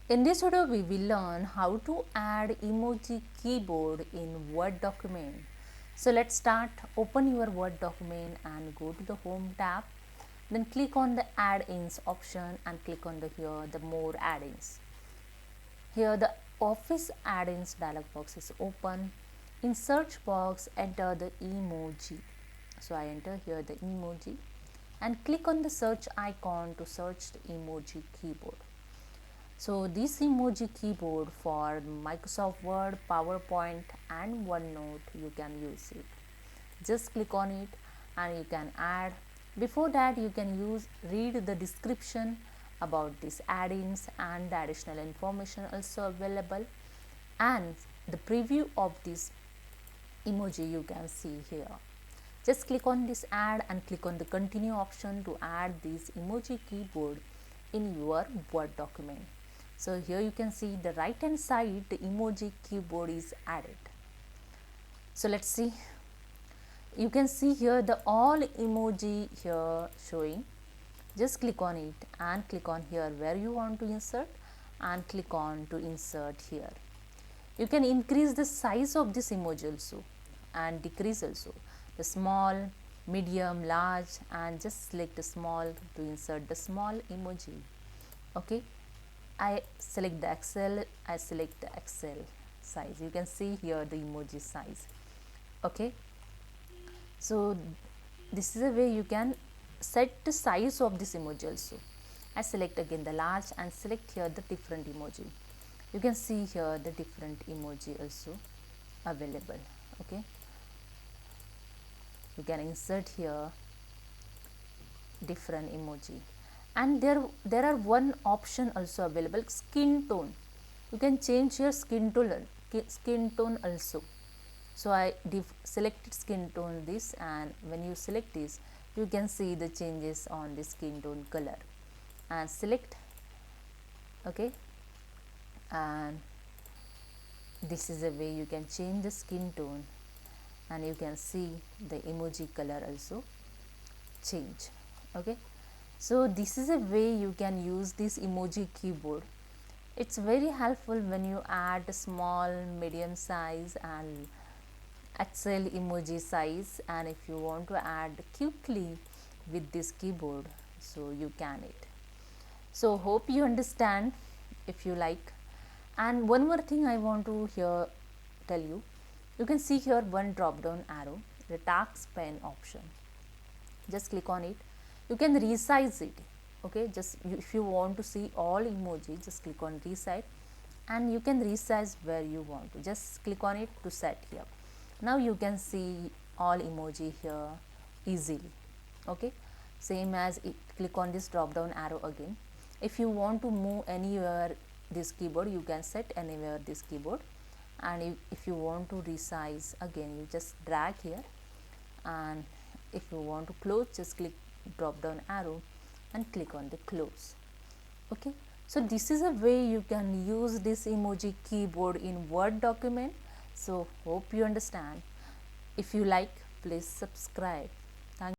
In this video, we will learn how to add emoji keyboard in Word document. So let's start. Open your Word document and go to the Home tab. Then click on the Add-ins option and click on the More Add-ins. Here the Office Add-ins dialog box is open. In search box, enter the emoji. So I enter here the emoji and click on the search icon to search the emoji keyboard. So this emoji keyboard for Microsoft Word, PowerPoint and OneNote, you can use it. Just click on it and you can add. Before that, you can read the description about these add-ins and the additional information also available, and the preview of this emoji you can see here. Just click on this add and click on the continue option to add this emoji keyboard in your Word document. So here you can see the right hand side, the emoji keyboard is added. So let's see. You can see here the all emoji here showing. Just click on it and click on here where you want to insert and click on to insert here. You can increase the size of this emoji also and decrease also. The small, medium, large, and just select the small to insert the small emoji. Okay. I select the Excel, I select the Excel size. You can see here the emoji size. Okay. So this is a way you can set the size of this emoji also. I select again the large and select here the different emoji. You can see here the different emoji also available. Okay. You can insert here different emoji, and there are one option also available, skin tone. You can change your skin tone also. So I selected skin tone this, and when you select this you can see the changes on the skin tone color and select. Okay, and this is a way you can change the skin tone, and you can see the emoji color also change. Okay, so this is a way you can use this emoji keyboard. It's very helpful when you add small, medium size and Excel emoji size, and if you want to add quickly with this keyboard, so you can it. So hope you understand. If you like, and one more thing I want to here tell you, you can see here one drop down arrow, the task pen option. Just click on it. You can resize it. Okay, just if you want to see all emoji, just click on resize and you can resize where you want to. Just click on it to set here. Now you can see all emoji here easily. Okay, same as it, click on this drop down arrow again. If you want to move anywhere this keyboard, you can set anywhere this keyboard, and if you want to resize again, you just drag here, and if you want to close, just click drop down arrow and click on the close. Okay, so this is a way you can use this emoji keyboard in Word document. So hope you understand. If you like, please subscribe. Thank you.